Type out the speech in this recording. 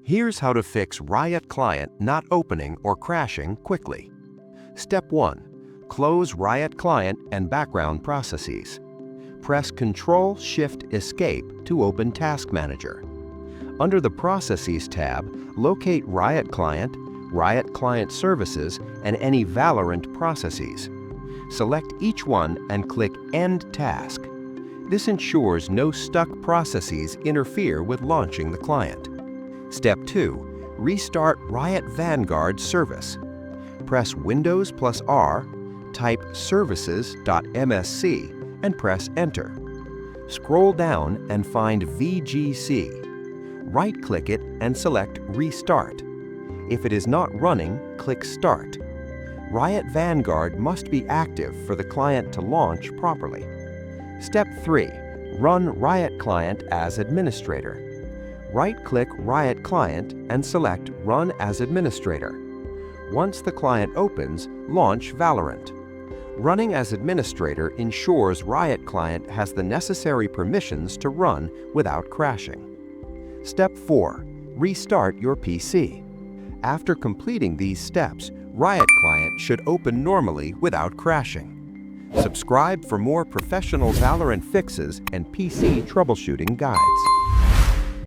Here's how to fix Riot Client not opening or crashing quickly. Step 1. Close Riot Client and background processes. Press Ctrl-Shift-Escape to open Task Manager. Under the Processes tab, locate Riot Client, Riot Client Services, and any Valorant processes. Select each one and click End Task. This ensures no stuck processes interfere with launching the client. Step 2. Restart Riot Vanguard service. Press Windows plus R, type services.msc, and press Enter. Scroll down and find VGC. Right-click it and select Restart. If it is not running, click Start. Riot Vanguard must be active for the client to launch properly. Step 3. Run Riot Client as administrator. Right-click Riot Client and select Run as Administrator. Once the client opens, launch Valorant. Running as administrator ensures Riot Client has the necessary permissions to run without crashing. Step 4. Restart your PC. After completing these steps, Riot Client should open normally without crashing. Subscribe for more professional Valorant fixes and PC troubleshooting guides.